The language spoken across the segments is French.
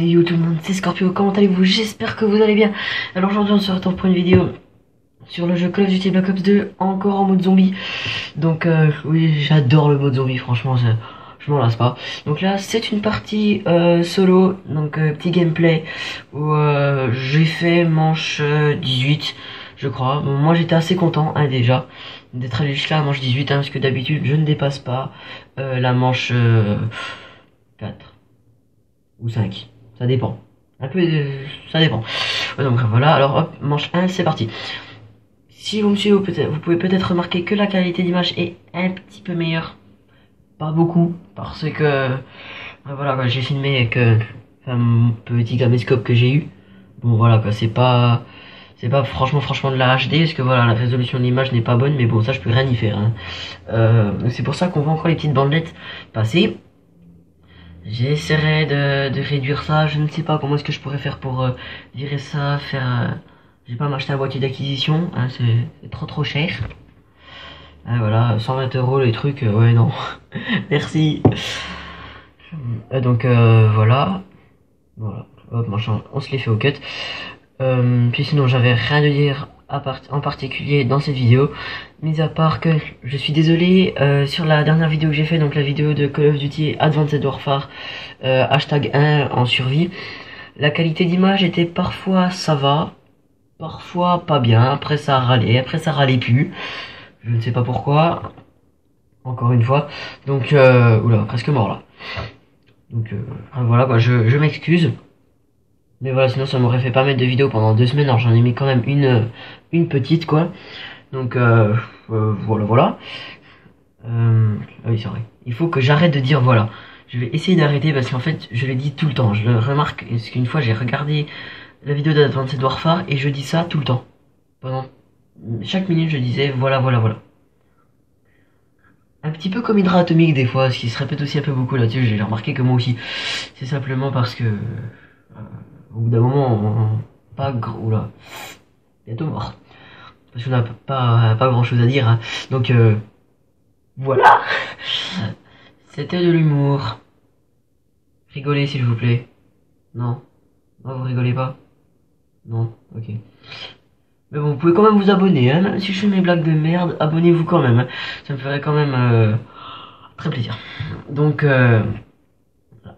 Hey yo tout le monde, c'est Scorpio, comment allez-vous? J'espère que vous allez bien. Alors aujourd'hui on se retrouve pour une vidéo sur le jeu Call of Duty Black Ops 2, encore en mode zombie. Donc oui, j'adore le mode zombie, franchement, je m'en lasse pas. Donc là c'est une partie solo, donc petit gameplay où j'ai fait manche 18 je crois. Bon, moi j'étais assez content déjà d'être allé jusqu'à la manche 18 parce que d'habitude je ne dépasse pas la manche 4 ou 5. Ça dépend. Un peu, ça dépend. Ouais, donc voilà, alors hop, manche 1, c'est parti. Si vous me suivez, vous pouvez peut-être remarquer que la qualité d'image est un petit peu meilleure. Pas beaucoup, parce que voilà quoi, j'ai filmé avec un petit caméscope que j'ai eu. Bon voilà quoi, c'est pas franchement de la HD, parce que voilà, la résolution de l'image n'est pas bonne, mais bon ça je peux rien y faire. Hein. C'est pour ça qu'on voit encore les petites bandelettes passer. J'essaierai de réduire ça, je ne sais pas comment est-ce que je pourrais faire pour virer ça, j'ai pas m'acheter un boîtier d'acquisition, hein, c'est trop cher. Voilà, 120 € les trucs, ouais non, merci. Donc voilà, hop machin, on se les fait au cut. Puis sinon j'avais rien de dire en particulier dans cette vidéo, mis à part que je suis désolé sur la dernière vidéo que j'ai fait, donc la vidéo de Call of Duty Advanced Warfare hashtag 1 en survie, la qualité d'image était parfois ça va, parfois pas bien, après ça râlait plus, je ne sais pas pourquoi, encore une fois, donc oula, presque mort là, donc voilà quoi, je m'excuse. Mais voilà, sinon ça m'aurait fait pas mettre de vidéos pendant 2 semaines, alors j'en ai mis quand même une petite quoi. Donc voilà. Ah oui c'est vrai. Il faut que j'arrête de dire voilà. Je vais essayer d'arrêter parce qu'en fait je le dis tout le temps. Je le remarque parce qu'une fois j'ai regardé la vidéo d'Advanced Warfare et je dis ça tout le temps. Pendant chaque minute je disais voilà. Un petit peu comme Hydra Atomique des fois, ce qui se répète aussi un peu beaucoup là-dessus, j'ai remarqué que moi aussi. C'est simplement parce que au bout d'un moment, pas gros là, bientôt mort. Parce qu'on n'a pas grand chose à dire. Hein. Donc voilà. C'était de l'humour. Rigolez s'il vous plaît. Non. Non, vous rigolez pas. Non, ok. Mais bon, vous pouvez quand même vous abonner, hein. Même si je fais mes blagues de merde, abonnez-vous quand même. Hein. Ça me ferait quand même très plaisir. Donc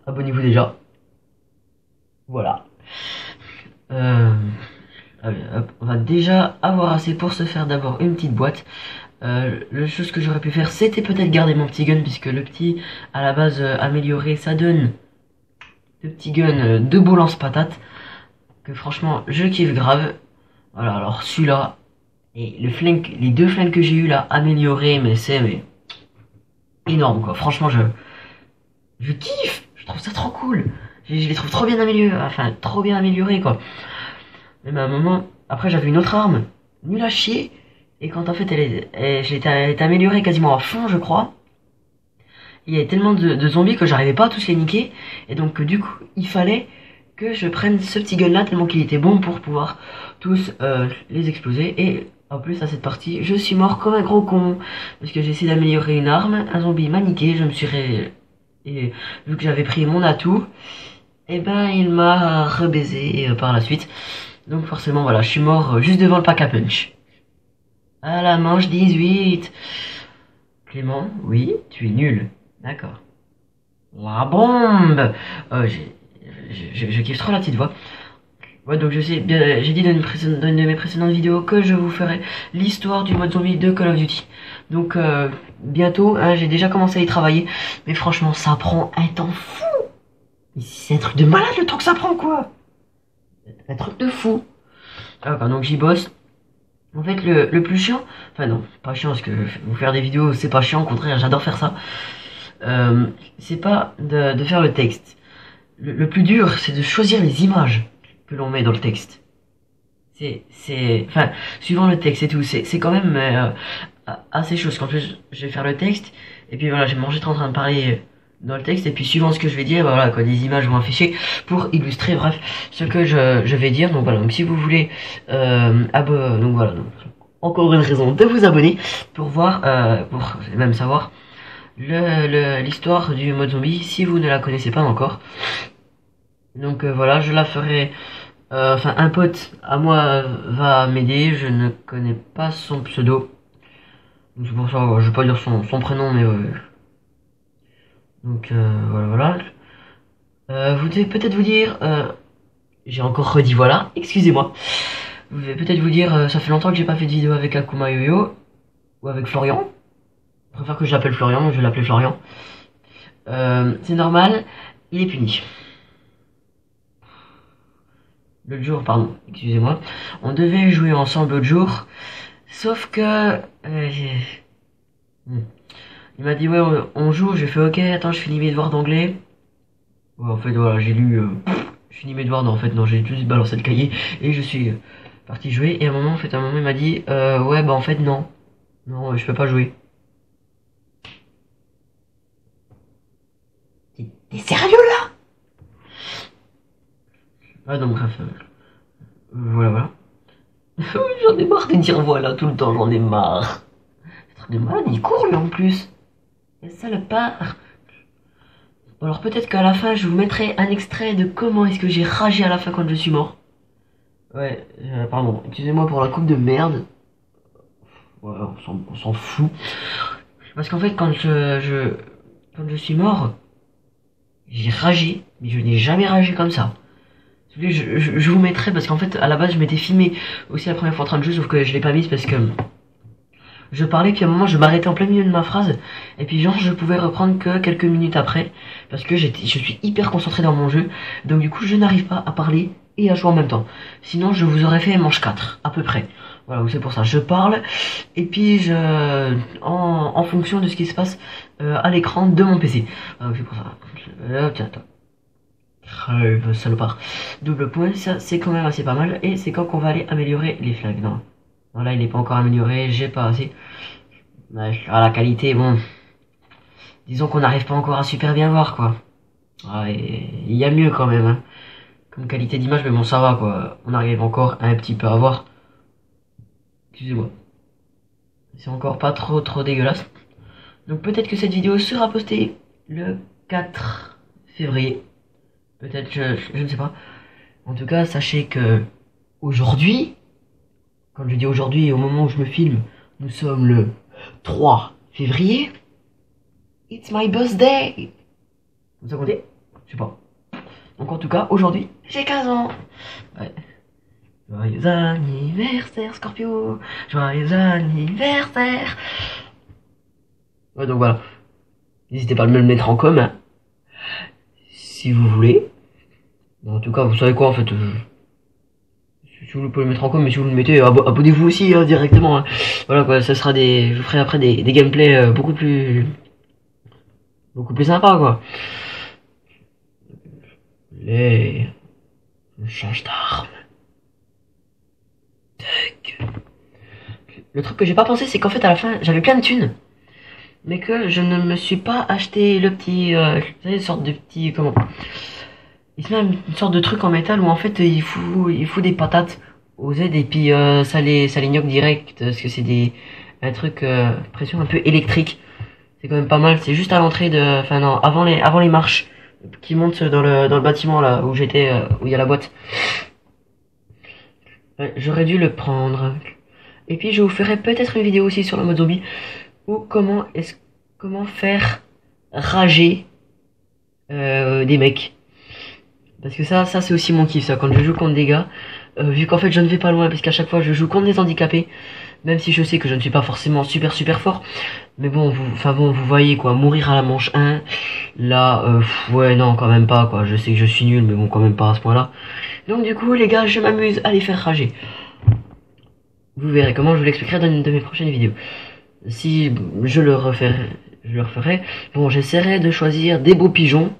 abonnez-vous déjà. Voilà. Allez, hop, on va déjà avoir assez pour se faire d'abord une petite boîte. La chose que j'aurais pu faire, c'était peut-être garder mon petit gun, puisque le petit, à la base amélioré, ça donne le petit gun de beau lance-patate, que franchement, je kiffe grave. Voilà, alors celui-là, et les 2 flingues que j'ai eu là, améliorés, mais c'est énorme quoi. Franchement, je kiffe, je trouve ça trop cool. Je les trouve trop bien améliorés quoi. Même à un moment, après j'avais une autre arme, nulle à chier, et quand en fait elle était améliorée quasiment à fond je crois, il y avait tellement de zombies que j'arrivais pas à tous les niquer, et donc du coup il fallait que je prenne ce petit gun là tellement qu'il était bon pour pouvoir tous les exploser, et en plus à cette partie je suis mort comme un gros con, parce que j'ai essayé d'améliorer une arme, un zombie m'a niqué, je me suis et vu que j'avais pris mon atout, et ben il m'a rebaisé par la suite. Donc forcément voilà, je suis mort juste devant le pack à punch. À la manche 18. Clément, oui, tu es nul. D'accord. La bombe. Je kiffe trop la petite voix. Ouais, donc j'ai dit dans une de mes précédentes vidéos que je vous ferai l'histoire du mode zombie de Call of Duty. Donc bientôt, hein, j'ai déjà commencé à y travailler. Mais franchement, ça prend un temps fou. C'est un truc de malade le temps que ça prend quoi. Un truc de fou. D'accord, donc j'y bosse. En fait, le plus chiant, enfin non, pas chiant, parce que vous faire des vidéos, c'est pas chiant, au contraire, j'adore faire ça. C'est pas de faire le texte. Le plus dur, c'est de choisir les images que l'on met dans le texte. Enfin, suivant le texte et tout, c'est quand même assez chaud, parce qu'en plus, je vais faire le texte, et puis voilà, je vais m'enregistrer en train de parler dans le texte, et puis suivant ce que je vais dire, bah voilà quoi, des images vont afficher pour illustrer bref ce que je vais dire. Donc voilà, donc si vous voulez donc voilà, donc, encore une raison de vous abonner pour voir pour même savoir l'histoire du mode zombie si vous ne la connaissez pas encore. Donc voilà, je la ferai. Enfin, un pote à moi va m'aider. Je ne connais pas son pseudo. Donc c'est pour ça, je vais pas dire son prénom, mais donc voilà, voilà. Vous devez peut-être vous dire, j'ai encore redit voilà, excusez-moi. Vous devez peut-être vous dire, ça fait longtemps que j'ai pas fait de vidéo avec Akuma Yoyo ou avec Florian. Je préfère que je l'appelle Florian, donc je vais l'appeler Florian. C'est normal, il est puni. L'autre jour, pardon, excusez-moi. On devait jouer ensemble l'autre jour, sauf que il m'a dit ouais, on joue. J'ai fait ok, attends, je finis mes devoirs d'anglais. Ouais, en fait voilà, j'ai lu, je finis mes devoirs. Non, en fait non, j'ai juste balancé le cahier et je suis parti jouer. Et à un moment, il m'a dit ouais bah en fait non, non, je peux pas jouer. T'es sérieux là? Ah non, bref, voilà, voilà. J'en ai marre de dire voilà tout le temps, j'en ai marre. J'en ai marre, il court lui en plus. Et ça le part. Bon, alors peut-être qu'à la fin je vous mettrai un extrait de comment est-ce que j'ai ragé à la fin quand je suis mort. Ouais, pardon, excusez-moi pour la coupe de merde. Ouais, on s'en fout. Parce qu'en fait quand je suis mort, j'ai ragé, mais je n'ai jamais ragé comme ça. Je vous mettrai parce qu'en fait à la base je m'étais filmé aussi la première fois en train de jouer, sauf que je l'ai pas mise parce que je parlais, puis à un moment je m'arrêtais en plein milieu de ma phrase, et puis genre je pouvais reprendre que quelques minutes après, parce que je suis hyper concentré dans mon jeu, donc du coup je n'arrive pas à parler et à jouer en même temps. Sinon je vous aurais fait manche 4, à peu près. Voilà, c'est pour ça, je parle, et puis en fonction de ce qui se passe à l'écran de mon PC. Voilà, c'est pour ça. Tiens, attends. Crève, salopard. Double point, ça c'est quand même assez pas mal, et c'est quand qu'on va aller améliorer les flingues. Non. Voilà, il n'est pas encore amélioré, j'ai pas assez. Ouais, la qualité, bon. Disons qu'on n'arrive pas encore à super bien voir, quoi. Ah, il y a mieux quand même, hein. Comme qualité d'image, mais bon, ça va, quoi. On arrive encore un petit peu à voir. Excusez-moi. C'est encore pas trop dégueulasse. Donc peut-être que cette vidéo sera postée le 4 février. Peut-être, je ne sais pas. En tout cas, sachez que aujourd'hui, quand je dis aujourd'hui, au moment où je me filme, nous sommes le 3 février. It's my birthday. Vous ça comptez? Je sais pas. Donc en tout cas, aujourd'hui, j'ai 15 ans. Ouais. Joyeux anniversaire Scorpio. Joyeux anniversaire. Ouais, donc voilà. N'hésitez pas à me le mettre en com. Si vous voulez. En tout cas, vous savez quoi en fait. Si vous pouvez le mettre en com, mais si vous le mettez, abonnez-vous aussi directement. Hein. Voilà quoi, ça sera je ferai après des gameplays beaucoup plus sympas quoi. Je change d'arme. Le truc que j'ai pas pensé, c'est qu'en fait à la fin j'avais plein de thunes, mais que je ne me suis pas acheté le petit, vous savez, une sorte de petit, comment, il se met une sorte de truc en métal où en fait il fout des patates aux aides et puis ça les gnoque direct, parce que c'est un truc pression un peu électrique. C'est quand même pas mal. C'est juste à l'entrée enfin non, avant les marches qui montent dans le bâtiment là où j'étais, où il y a la boîte. Ouais, j'aurais dû le prendre. Et puis je vous ferai peut-être une vidéo aussi sur le mode zombie ou comment faire rager des mecs. Parce que ça c'est aussi mon kiff ça, quand je joue contre des gars, vu qu'en fait je ne vais pas loin, parce qu'à chaque fois je joue contre des handicapés, même si je sais que je ne suis pas forcément super fort, mais bon, vous voyez quoi, mourir à la manche 1, là, ouais non quand même pas quoi, je sais que je suis nul, mais bon quand même pas à ce point là. Donc du coup les gars, je m'amuse à les faire rager. Vous verrez comment, je vous l'expliquerai dans une de mes prochaines vidéos. Si je le referai, bon j'essaierai de choisir des beaux pigeons,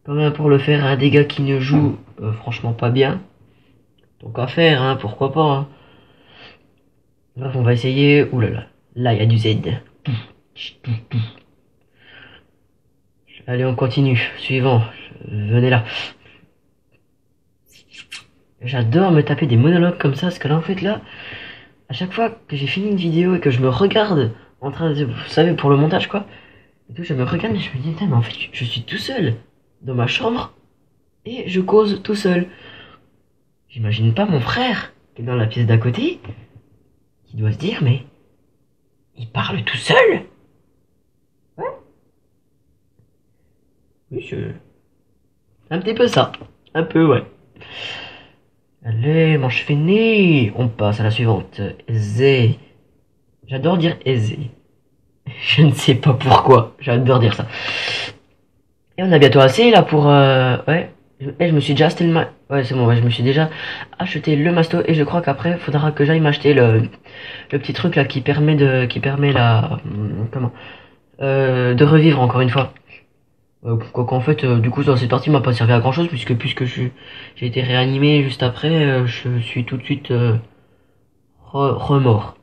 quand même pour le faire, hein, des gars qui ne jouent franchement pas bien. Donc à faire, hein, pourquoi pas. Hein. Bref, on va essayer. Ouh là là, là il y a du Z. Allez, on continue. Suivant, venez là. J'adore me taper des monologues comme ça, parce que là en fait là, à chaque fois que j'ai fini une vidéo et que je me regarde en train de, vous savez, pour le montage quoi, et tout, je me regarde et je me dis, mais en fait je suis tout seul dans ma chambre et je cause tout seul. J'imagine pas mon frère qui est dans la pièce d'à côté, qui doit se dire, mais il parle tout seul? Ouais. Oui, un petit peu ça. Un peu, ouais. Allez, manche finie. On passe à la suivante. Aisé. J'adore dire aisé. Je ne sais pas pourquoi. J'adore dire ça. Et on a bientôt assez là pour... Ouais. Je me suis déjà acheté le ouais, c'est bon, ouais, je me suis déjà acheté le masto et je crois qu'après, il faudra que j'aille m'acheter le petit truc là qui permet la... Comment de revivre encore une fois. Qu'en fait, du coup, dans cette partie m'a pas servi à grand chose puisque j'ai été réanimé juste après, je suis tout de suite remort.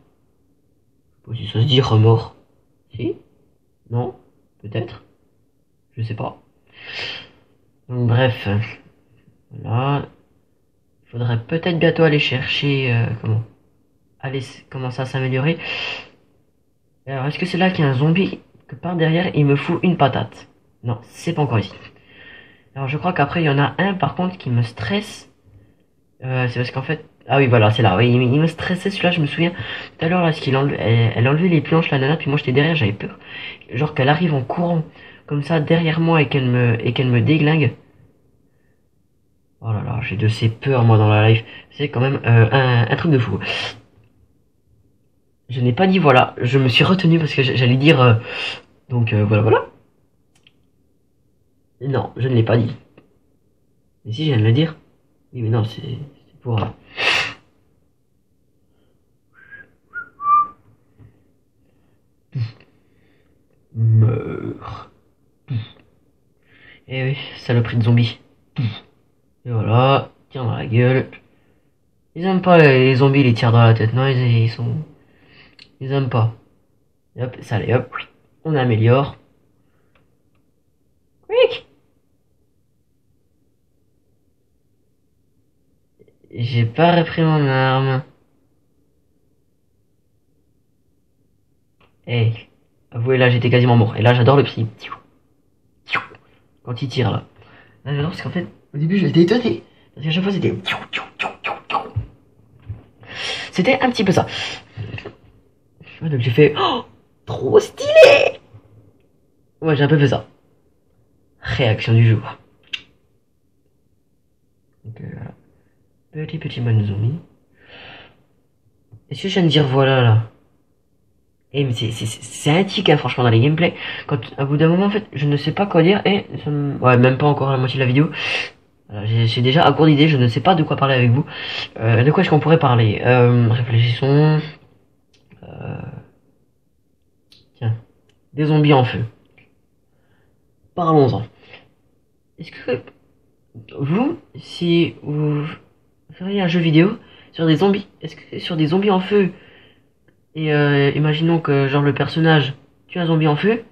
Je sais pas si ça se dit remort. Si? Non? Peut-être? Je sais pas. Donc bref, voilà. Il faudrait peut-être bientôt aller chercher aller commencer à s'améliorer. Alors est-ce que c'est là qu'il y a un zombie que par derrière il me fout une patate? Non, c'est pas encore ici. Alors je crois qu'après il y en a un par contre qui me stresse. C'est parce qu'en fait... Ah oui voilà c'est là, oui, il me stressait celui-là, je me souviens. Tout à l'heure là, ce qu'il enlevait, elle enlevait les planches la nana, puis moi j'étais derrière, j'avais peur. Genre qu'elle arrive en courant comme ça derrière moi et qu'elle me déglingue. Oh là là, j'ai de ces peurs moi dans la life. C'est quand même un truc de fou. Je n'ai pas dit voilà, je me suis retenu parce que j'allais dire donc voilà voilà. Non, je ne l'ai pas dit. Mais si je viens de le dire. Oui mais non, c'est pour meurs. Eh oui, saloperie de zombie. Et voilà, tire dans la gueule. Ils aiment pas les zombies, les tirent dans la tête, non, ils aiment pas. Et hop, ça allez, hop, on améliore. Quick. J'ai pas repris mon arme. Eh, avouez là, j'étais quasiment mort. Et là, j'adore le psy. Quand il tire là. Là, j'adore parce qu'en fait, au début, j'étais étonné. Parce qu'à chaque fois, c'était... C'était un petit peu ça. Donc j'ai fait... Oh, trop stylé. Ouais, j'ai un peu fait ça. Réaction du jour. Donc voilà. Petit man zombie. Est-ce que je viens de dire voilà là? Eh mais c'est un tic hein, franchement dans les gameplays. Quand à bout d'un moment en fait je ne sais pas quoi dire et ouais même pas encore la moitié de la vidéo. Voilà, j'ai déjà à court d'idées, je ne sais pas de quoi parler avec vous. De quoi est-ce qu'on pourrait parler? Réfléchissons. Tiens, des zombies en feu. Parlons-en. Est-ce que vous, si vous feriez un jeu vidéo sur des zombies, est-ce que sur des zombies en feu et imaginons que genre le personnage tue un zombie en feu,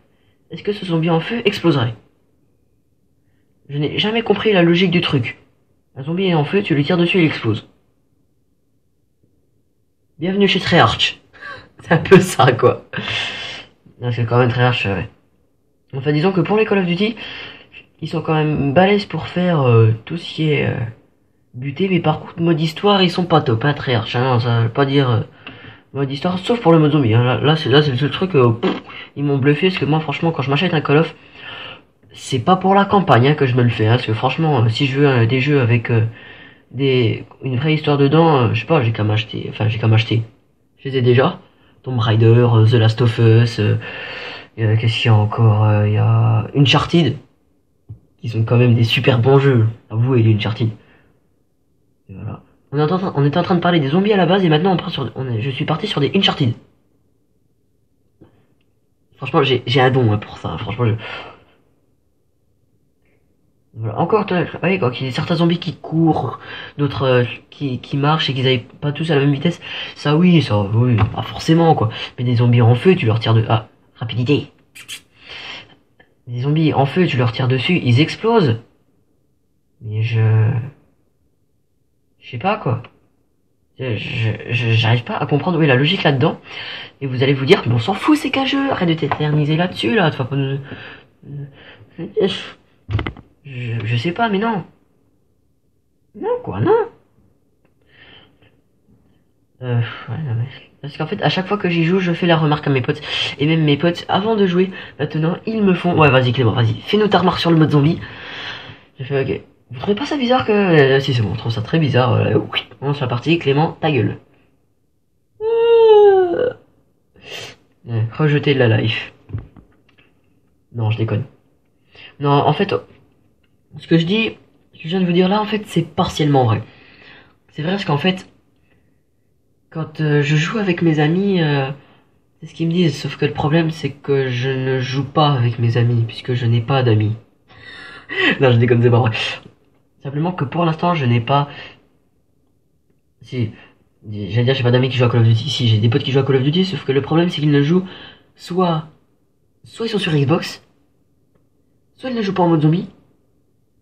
est-ce que ce zombie en feu exploserait? Je n'ai jamais compris la logique du truc. Un zombie est en feu, tu lui tires dessus, il explose. Bienvenue chez Treyarch. C'est un peu ça, quoi. C'est quand même Treyarch, ouais. Enfin, disons que pour les Call of Duty, ils sont quand même balèzes pour faire tout ce qui est buté, mais par contre, mode histoire, ils sont pas top, hein, Treyarch. Hein, non, ça veut pas dire mode histoire, sauf pour le mode zombie. Hein. Là, c'est le seul truc, ils m'ont bluffé, parce que moi, franchement, quand je m'achète un Call of, c'est pas pour la campagne hein, que je me le fais, hein, parce que franchement, si je veux des jeux avec une vraie histoire dedans, je sais pas, j'ai qu'à m'acheter. Je les ai déjà. Tomb Raider, The Last of Us, qu'est-ce qu'il y a encore? Il y a Uncharted, qui sont quand même des super bons jeux. Avouez, les Uncharted. Et voilà. On était en train de parler des zombies à la base et maintenant je suis parti sur des Uncharted. Franchement, j'ai un don hein, pour ça. Franchement, voilà. Encore, ouais, quand il y a certains zombies qui courent, d'autres qui marchent et qu'ils aillent pas tous à la même vitesse, oui, pas forcément quoi. Mais des zombies en feu, tu leur tires de... Ah, rapidité. Des zombies en feu, tu leur tires dessus, ils explosent. Mais je sais pas quoi. J'arrive pas à comprendre où est la logique là-dedans. Et vous allez vous dire, mais on s'en fout, c'est qu'un jeu, arrête de t'éterniser là-dessus, là, tu vas pas nous... Je sais pas, mais non. Non, quoi, non. Ouais, non, mais... Parce qu'en fait, à chaque fois que j'y joue, je fais la remarque à mes potes. Et même mes potes, avant de jouer, maintenant, ils me font... Ouais, vas-y Clément, vas-y, fais-nous ta remarque sur le mode zombie. J'ai fait, ok. Vous trouvez pas ça bizarre que... si, c'est bon, on trouve ça très bizarre. Oui, on lance la partie, Clément, ta gueule. Rejeter de la life. Non, je déconne. Non, en fait, ce que je dis, ce que je viens de vous dire là, en fait, c'est partiellement vrai. C'est vrai parce qu'en fait, quand je joue avec mes amis, c'est ce qu'ils me disent. Sauf que le problème, c'est que je ne joue pas avec mes amis, puisque je n'ai pas d'amis. Non, je déconne, c'est pas vrai. Simplement que pour l'instant, je n'ai pas... Si, j'allais dire j'ai pas d'amis qui jouent à Call of Duty. Si, j'ai des potes qui jouent à Call of Duty, sauf que le problème, c'est qu'ils ne jouent soit ils sont sur Xbox, soit ils ne jouent pas en mode zombie,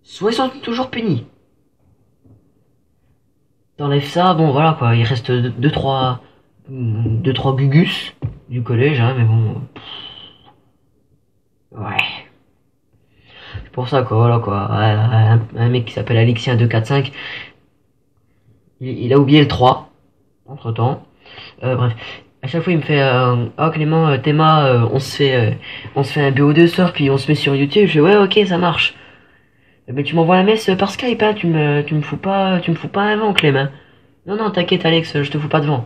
soit ils sont toujours punis. T'enlèves ça, bon voilà quoi, il reste 2-3 gugus du collège, hein, mais bon... Ouais. C'est pour ça quoi, voilà quoi. Un mec qui s'appelle Alexien245, il a oublié le 3, entre temps. Bref. À chaque fois il me fait oh Clément, Théma, on se fait un BO2 soir puis on se met sur YouTube. Je fais ouais ok ça marche. Mais tu m'envoies la messe par Skype, hein, tu me fous pas un vent Clément. Non non t'inquiète Alex, je te fous pas de vent.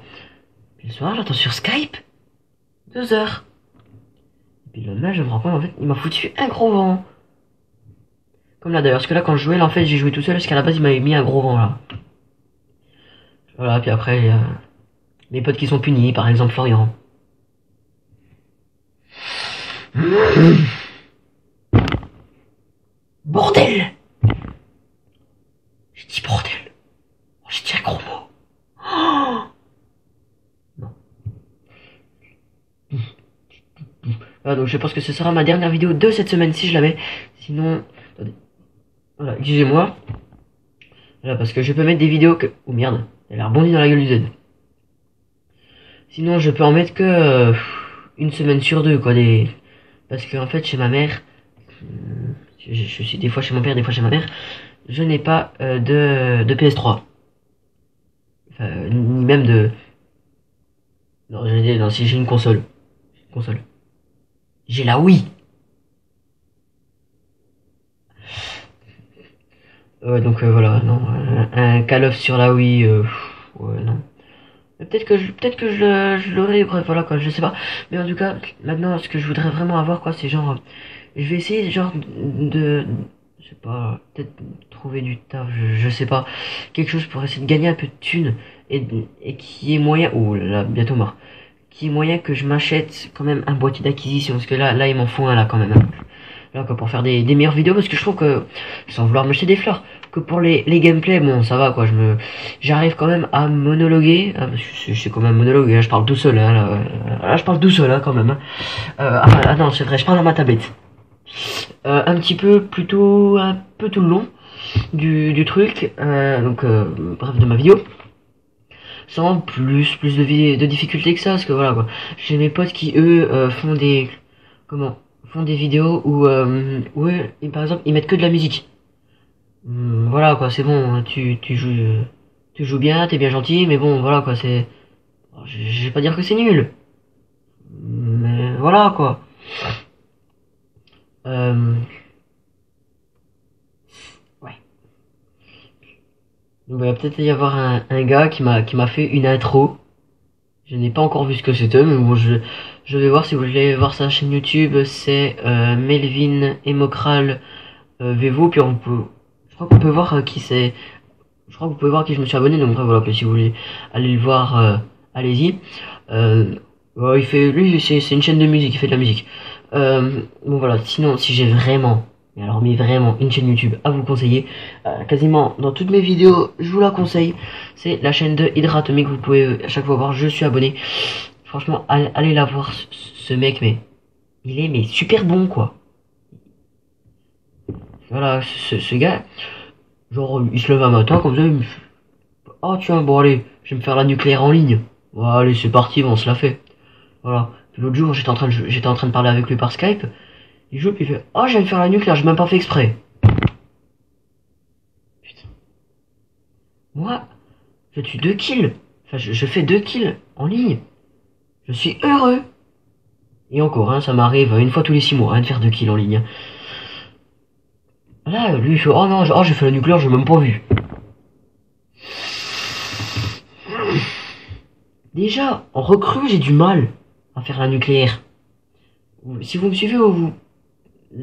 Puis le soir j'attends sur Skype 2 heures. Et puis le lendemain je me rends compte en fait il m'a foutu un gros vent. Comme là d'ailleurs, parce que là quand je jouais là en fait j'ai joué tout seul parce qu'à la base il m'avait mis un gros vent là. Voilà, puis après mes potes qui sont punis, par exemple Florian. Bordel! J'ai dit bordel. Oh, j'ai dit un gros mot. Oh non. Voilà, donc je pense que ce sera ma dernière vidéo de cette semaine si je la mets. Sinon... Attendez. Voilà, excusez-moi. Voilà, parce que je peux mettre des vidéos que... Oh merde, elle a rebondi dans la gueule du Z. Sinon je peux en mettre que... une semaine sur deux, quoi, des... Parce que en fait chez ma mère... je suis des fois chez mon père, des fois chez ma mère. Je n'ai pas de PS3. Enfin, ni même de... Non, j'allais dire, non, si j'ai une console. Console. J'ai la Wii. Ouais, donc voilà, non. Un Call of sur la Wii, ouais, non. Peut-être que je l'aurai, bref, voilà quoi, je sais pas. Mais en tout cas, maintenant, ce que je voudrais vraiment avoir, quoi, c'est genre... je vais essayer, genre, je sais pas, peut-être trouver du taf, je sais pas. Quelque chose pour essayer de gagner un peu de thunes. Et qui est moyen... Oh là là, bientôt mort. Qui est moyen que je m'achète quand même un boîtier d'acquisition. Parce que là, il m'en faut un, là, quand même. Là, quoi, pour faire des meilleures vidéos. Parce que je trouve que, sans vouloir me jeter des fleurs, que pour les gameplays, bon, ça va, quoi. J'arrive quand même à monologuer. Parce que c'est quand même monologue, hein, je parle tout seul, hein, là, je parle tout seul, hein, quand même. Hein. Non, c'est vrai, je parle à ma tablette. Un petit peu, plutôt, un peu tout le long du truc. Bref, de ma vidéo. Sans plus de difficultés que ça, parce que voilà quoi. J'ai mes potes qui eux font des vidéos où et, par exemple ils mettent que de la musique. Voilà quoi, c'est bon, hein, tu joues bien, t'es bien gentil, mais bon voilà quoi, c'est, je vais pas dire que c'est nul, mais voilà quoi. Ouais. Donc il va peut-être y avoir un gars qui m'a fait une intro. Je n'ai pas encore vu ce que c'était, mais bon, je vais voir. Si vous voulez voir sa chaîne YouTube, c'est Melvin Emokral Vevo. Puis je crois qu'on peut voir qui c'est. Je crois que vous pouvez voir qui je me suis abonné. Donc voilà, puis si vous voulez aller le voir, allez-y. Ouais, lui, c'est une chaîne de musique. Il fait de la musique. Bon voilà. Sinon, si j'ai vraiment, mais vraiment une chaîne YouTube à vous conseiller, quasiment dans toutes mes vidéos je vous la conseille, c'est la chaîne de Hydra Atomic. Vous pouvez à chaque fois voir, je suis abonné. Franchement, allez la voir, ce mec, mais il est super bon quoi. Voilà, ce gars, genre il se lève un matin comme ça, il me fait, oh tiens, bon allez, je vais me faire la nucléaire en ligne. Bon, allez, c'est parti, on se la fait. Voilà. Puis l'autre jour j'étais en train de parler avec lui par Skype. Il joue, puis il fait, oh, je viens de faire la nucléaire, j'ai même pas fait exprès. Putain. Moi, je tue 2 kills. Enfin, je fais 2 kills en ligne. Je suis heureux. Et encore, hein, ça m'arrive une fois tous les 6 mois, hein, de faire 2 kills en ligne. Là, lui, il fait, oh non, j'ai fait le nucléaire, j'ai même pas vu. Déjà, en recrue, j'ai du mal à faire la nucléaire. Si vous me suivez, vous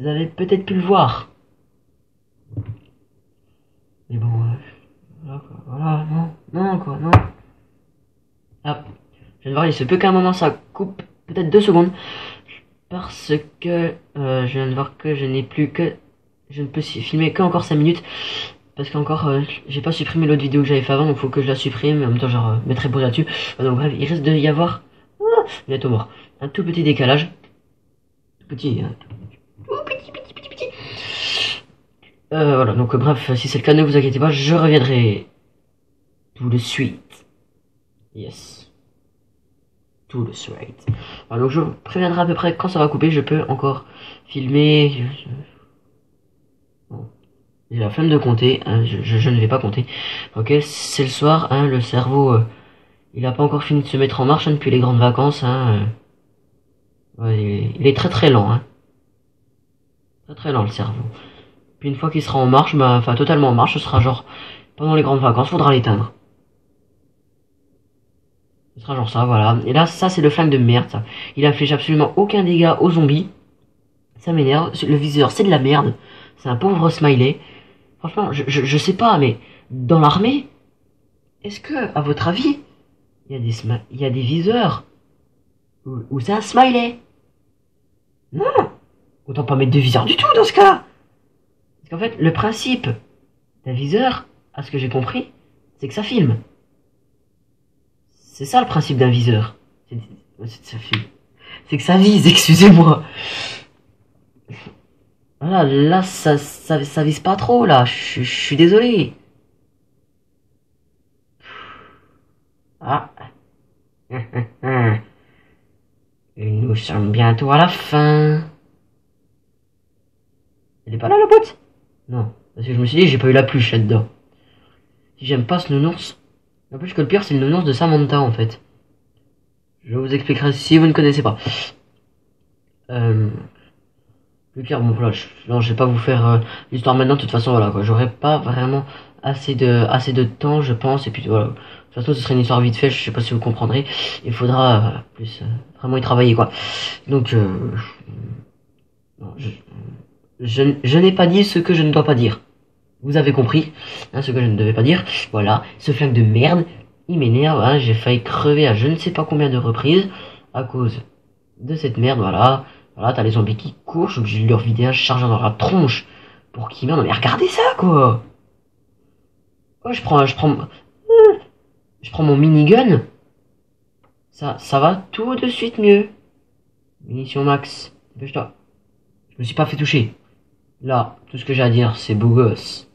avez peut-être pu le voir. Mais bon, voilà, quoi, voilà, non, quoi, non. Ah, je viens de voir, il se peut qu'à un moment ça coupe, peut-être 2 secondes. Parce que je viens de voir que je n'ai plus que... Je ne peux filmer qu'encore 5 minutes. Parce qu'encore, j'ai pas supprimé l'autre vidéo que j'avais fait avant, donc faut que je la supprime, mais en même temps, genre, mettrai pause là-dessus. Donc bref, il risque de y avoir, bientôt mort, un tout petit décalage. Tout petit, hein. Tout petit. Voilà, donc bref, si c'est le cas, ne vous inquiétez pas, je reviendrai tout de suite. Yes. Tout de suite. Voilà, donc je vous préviendrai à peu près quand ça va couper, je peux encore filmer. Bon. J'ai la flemme de compter, hein, je ne vais pas compter. Ok, c'est le soir, hein, le cerveau, il a pas encore fini de se mettre en marche hein, depuis les grandes vacances. Hein, ouais, il est très très lent. Hein. Très lent le cerveau. Puis une fois qu'il sera en marche, bah, enfin totalement en marche, ce sera genre pendant les grandes vacances, faudra l'éteindre. Ce sera genre ça, voilà. Et là, ça c'est le flingue de merde, ça. Il inflige absolument aucun dégât aux zombies. Ça m'énerve. Le viseur, c'est de la merde. C'est un pauvre smiley. Franchement, je sais pas, mais dans l'armée, est-ce que, à votre avis, il y a des viseurs où c'est un smiley? Non! Autant pas mettre de viseur du tout dans ce cas! Parce qu'en fait, le principe d'un viseur, à ce que j'ai compris, c'est que ça filme. C'est ça le principe d'un viseur. C'est que ça vise, excusez-moi. Voilà, là, ça vise pas trop, là. Je suis désolé. Ah. Et nous sommes bientôt à la fin. Elle est pas là, la boîte? Non. Parce que je me suis dit, j'ai pas eu la pluche là-dedans. Si j'aime pas ce nounours. En plus que le pire, c'est le nounours de Samantha, en fait. Je vous expliquerai si vous ne connaissez pas. Le pire, bon, voilà, je vais pas vous faire l'histoire maintenant, de toute façon, voilà, quoi. J'aurai pas vraiment assez de temps, je pense, et puis voilà. De toute façon, ce serait une histoire vite fait, je sais pas si vous comprendrez. Il faudra plus vraiment y travailler, quoi. Donc, non, je n'ai pas dit ce que je ne dois pas dire. Vous avez compris, hein, ce que je ne devais pas dire. Voilà, ce flingue de merde, il m'énerve, hein, j'ai failli crever à je ne sais pas combien de reprises à cause de cette merde, voilà. Voilà, t'as les zombies qui courent, je suis obligé de leur vider un chargeur dans la tronche pour qu'ils meurent. Non mais regardez ça, quoi. Oh, je prends mon minigun. Ça va tout de suite mieux. Munition max. Dépêche-toi. Je me suis pas fait toucher. Là, tout ce que j'ai à dire, c'est beau gosse.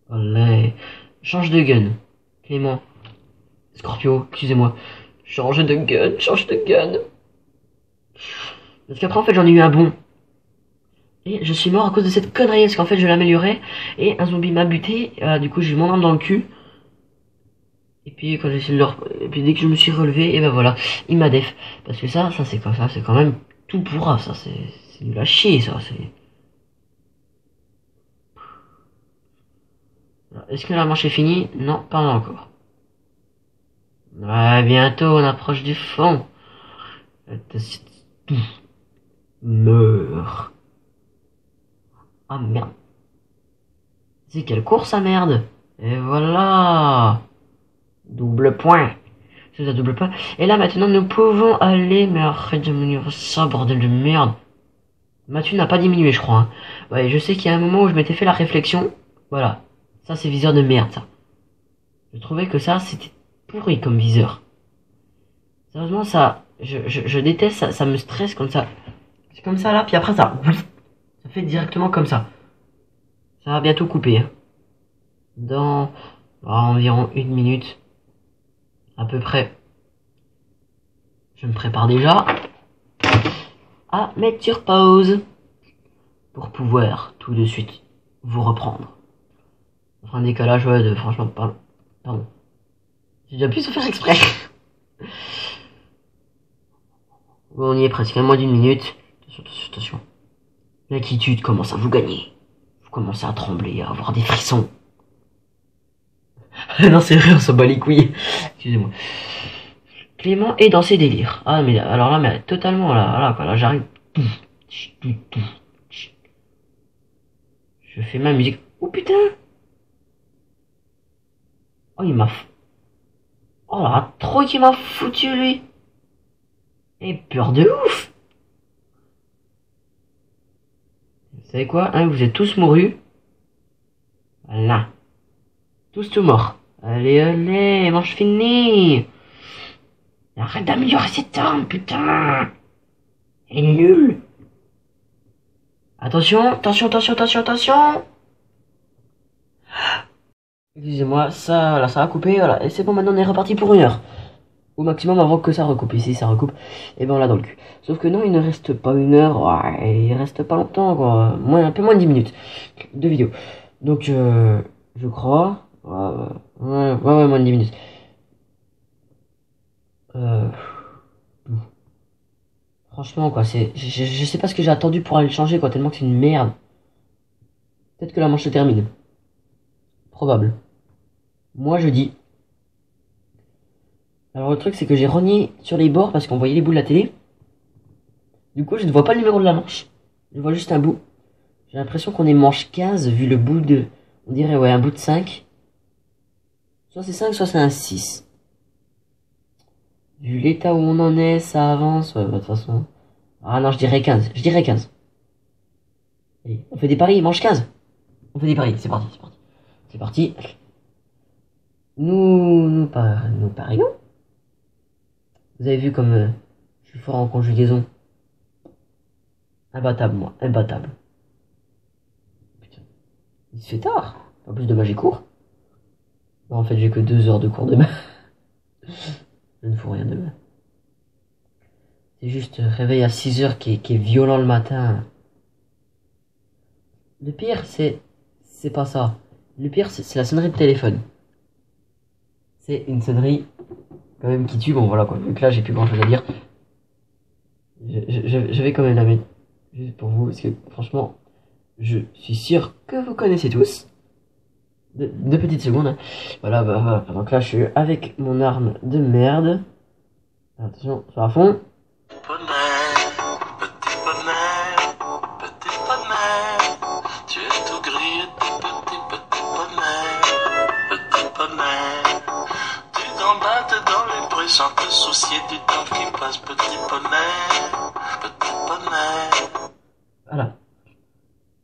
Allez. Change de gun. Clément. Scorpio, excusez-moi. Change de gun. Parce qu'après, en fait, j'en ai eu un bon. Et je suis mort à cause de cette connerie, parce qu'en fait, je l'améliorais, et un zombie m'a buté, du coup, j'ai eu mon arme dans le cul. Et puis, quand j'ai essayé de et puis, dès que je me suis relevé, et ben voilà, il m'a def. Parce que ça, c'est comme ça, c'est quand même tout pourra, ça, c'est nul à chier, ça, c'est... Est-ce que la manche est finie? Non, pas encore. Ouais, bientôt, on approche du fond. Meurs. Ah merde. C'est quelle course à merde. Et voilà. Double point. C'est un double point. Et là maintenant nous pouvons aller. Mais arrête de me dire ça, bordel de merde. Mathieu n'a pas diminué, je crois. Hein. Ouais, je sais qu'il y a un moment où je m'étais fait la réflexion. Voilà. Ça c'est viseur de merde, ça. Je trouvais que ça c'était pourri comme viseur. Sérieusement ça. Je déteste ça. Ça me stresse comme ça. C'est comme ça là, puis après ça. Ça fait directement comme ça. Ça va bientôt couper. Hein. Dans environ 1 minute. À peu près. Je me prépare déjà à mettre sur pause pour pouvoir tout de suite vous reprendre. Un décalage ouais, de franchement pas Pardon. J'ai déjà pu se faire exprès. Bon, on y est presque, à moins d'une minute. Attention, attention, attention. L'inquiétude commence à vous gagner. Vous commencez à trembler, à avoir des frissons. Non, c'est vrai, on s'en bat les couilles. Excusez-moi. Clément est dans ses délires. Ah, mais alors là, mais totalement, là, quoi, là, j'arrive. Je fais ma musique. Oh putain! Oh, il m'a. Oh la trop qu'il m'a foutu, lui! Et peur de ouf! Vous savez quoi, hein, vous êtes tous mourus. Voilà. Tous tout morts. Allez, allez, manche finie! Arrête d'améliorer cette arme, putain! Elle est nulle! Attention, attention, attention, attention, attention! Excusez-moi, ça, là, ça a coupé, voilà. Et c'est bon, maintenant on est reparti pour 1 heure. Au maximum avant que ça recoupe. Ici, ça recoupe. Et ben on l'a dans le cul. Sauf que non, il ne reste pas 1 heure. Ouais, il reste pas longtemps, quoi. Un peu moins de 10 minutes de vidéo. Donc, je crois. Ouais, moins de 10 minutes. Franchement, quoi, je sais pas ce que j'ai attendu pour aller le changer, quoi, tellement que c'est une merde. Peut-être que la manche se termine. Probable. Moi, je dis. Alors, le truc, c'est que j'ai rogné sur les bords parce qu'on voyait les bouts de la télé. Du coup, je ne vois pas le numéro de la manche. Je vois juste un bout. J'ai l'impression qu'on est manche 15, vu le bout de. On dirait, ouais, un bout de 5. Soit c'est 5, soit c'est un 6. Vu l'état où on en est, ça avance, ouais, bah, de toute façon. Ah non, je dirais 15. Je dirais 15. Allez, on fait des paris, manche 15. On fait des paris, c'est parti, c'est parti. C'est parti. Nous parions. Vous avez vu comme je suis fort en conjugaison. Imbattable, moi, imbattable. Putain, il se fait tard. En plus de magie court. Non, en fait, j'ai que 2 heures de cours demain. Je ne fous rien demain. C'est juste réveil à 6 heures qui est violent le matin. Le pire, c'est pas ça. Le pire, c'est la sonnerie de téléphone. C'est une sonnerie quand même qui tue. Bon, voilà quoi. Vu que là, j'ai plus grand chose à dire. Je vais quand même la mettre. Juste pour vous. Parce que franchement, je suis sûr que vous connaissez tous. 2 petites secondes. Hein. Voilà, bah, voilà. Donc là, je suis avec mon arme de merde. Attention, sur la fond. Petit poney, tu es tout gris et tout petit poney, tu gambades dans les bruits sans te soucier du temps qui passe, petit poney. Voilà.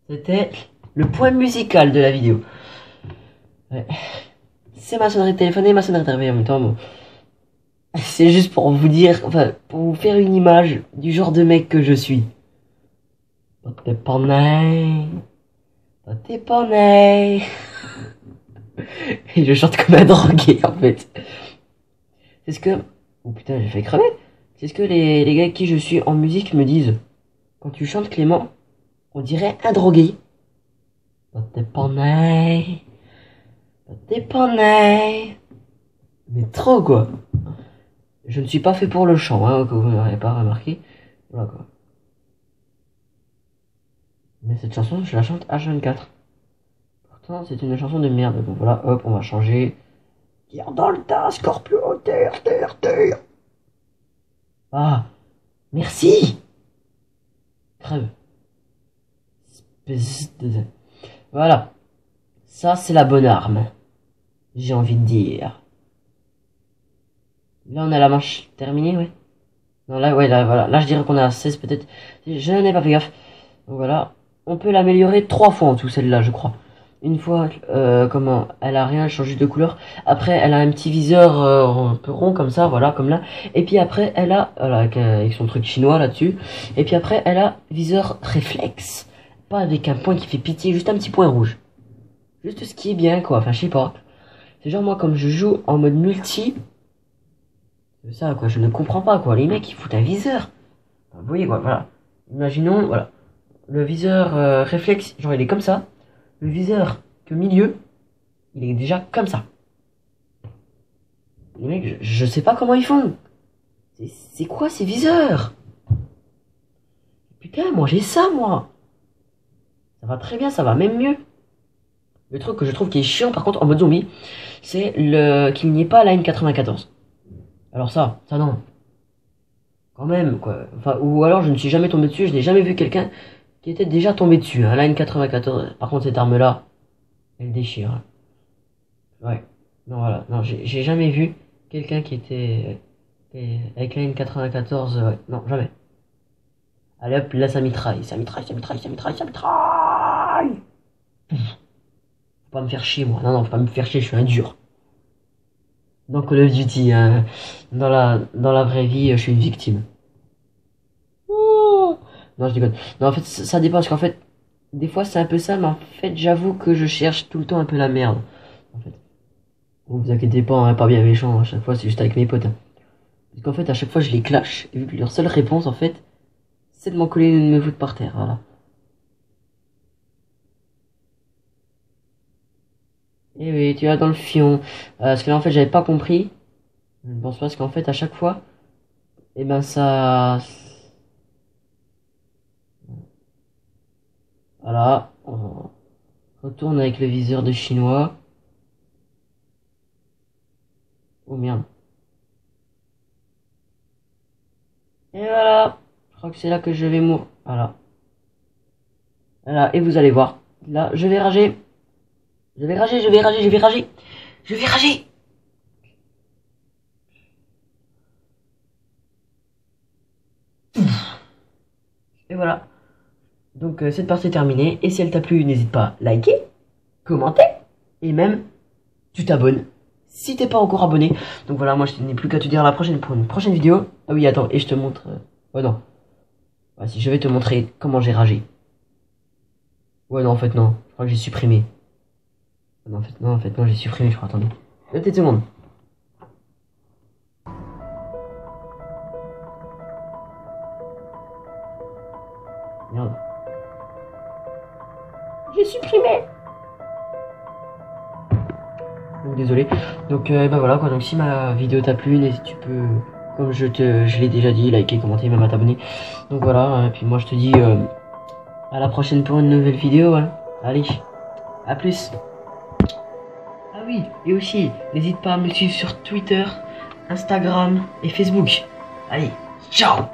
C'était le point musical de la vidéo. Ouais. C'est ma sonnerie de téléphone et ma sonnerie de réveil en même temps. Bon. C'est juste pour vous dire, enfin, pour vous faire une image du genre de mec que je suis. Petit poney. Petit poney. Et je chante comme un drogué, en fait. C'est ce que... Oh putain, j'ai fait crever. C'est ce que les gars avec qui je suis en musique me disent. Quand tu chantes Clément, on dirait un drogué. Petit poney. Petit poney. Mais trop, quoi. Je ne suis pas fait pour le chant, hein, que vous n'aurez pas remarqué. Voilà, quoi. Mais cette chanson, je la chante H24. Pourtant, c'est une chanson de merde. Donc voilà, hop, on va changer. Tire dans le tas, Scorpio, terre. Ah, merci. Crève. Espèce de... Voilà. Ça, c'est la bonne arme. J'ai envie de dire. Là, on a la manche terminée, ouais. Non, là, ouais, là, voilà. Là, je dirais qu'on a 16, peut-être. Je n'ai pas fait gaffe. Donc voilà. On peut l'améliorer 3 fois en tout, celle-là, je crois. Une fois, comment, elle a rien changé de couleur. Après, elle a un petit viseur un peu rond comme ça, voilà, comme là. Et puis après, elle a, voilà, avec son truc chinois là-dessus. Et puis après, elle a viseur réflexe. Pas avec un point qui fait pitié, juste un petit point rouge. Juste ce qui est bien, quoi. Enfin, je sais pas. C'est genre, moi, comme je joue en mode multi, c'est ça, quoi. Je ne comprends pas, quoi. Les mecs, ils foutent un viseur. Enfin, vous voyez, quoi, voilà. Imaginons, voilà. Le viseur réflexe, genre, il est comme ça. Le viseur que milieu, il est déjà comme ça. Les mecs, je sais pas comment ils font. C'est quoi ces viseurs? Putain, moi j'ai ça, moi. Ça va très bien, ça va même mieux. Le truc que je trouve qui est chiant, par contre, en mode zombie, c'est qu'il n'y ait pas la N94. Alors ça non. Quand même, quoi. Enfin, ou alors je ne suis jamais tombé dessus, je n'ai jamais vu quelqu'un qui était déjà tombé dessus. Hein. La N94, par contre, cette arme-là, elle déchire. Hein. Ouais. Non, voilà. Non, j'ai jamais vu quelqu'un qui était avec la N94. Ouais. Non, jamais. Allez hop, là ça mitraille. Ça mitraille. Faut pas me faire chier, moi. Non, faut pas me faire chier, je suis un dur. Dans Call of Duty, hein. Dans la vraie vie, je suis une victime. Oh non, je déconne. Non, en fait, ça dépend, parce qu'en fait, des fois c'est un peu ça, mais en fait, j'avoue que je cherche tout le temps un peu la merde. En fait. Bon, vous inquiétez pas, hein, pas bien méchant, à chaque fois, c'est juste avec mes potes. Hein. Parce qu'en fait, à chaque fois, je les clash, et vu que leur seule réponse, en fait, c'est de m'en coller une de me foutre par terre, voilà. Et oui, tu vas dans le fion. Parce que là, en fait, j'avais pas compris. Je ne pense pas, parce qu'en fait, à chaque fois, et ben ça... Voilà, on retourne avec le viseur de chinois. Oh merde. Et voilà, je crois que c'est là que je vais mourir. Voilà. Voilà, et vous allez voir. Là, je vais rager. Je vais rager. Je vais rager. Et voilà. Donc cette partie est terminée. Et si elle t'a plu, n'hésite pas à liker, commenter. Et même, tu t'abonnes. Si t'es pas encore abonné. Donc voilà, moi je n'ai plus qu'à te dire à la prochaine pour une prochaine vidéo. Ah oui, attends, et je te montre... Oh non. Ouais, si je vais te montrer comment j'ai ragé. Ouais, non, en fait, non. Je crois que j'ai supprimé. Non, en fait, non, j'ai supprimé, je crois. Attendez. Deux petites secondes. Merde. J'ai supprimé. Donc, désolé. Donc, bah voilà, quoi. Donc, si ma vidéo t'a plu, tu peux, comme je l'ai déjà dit, liker, commenter, même à t'abonner. Donc, voilà. Et puis, moi, je te dis à la prochaine pour une nouvelle vidéo. Hein. Allez, à plus. Ah oui, et aussi, n'hésite pas à me suivre sur Twitter, Instagram et Facebook. Allez, ciao!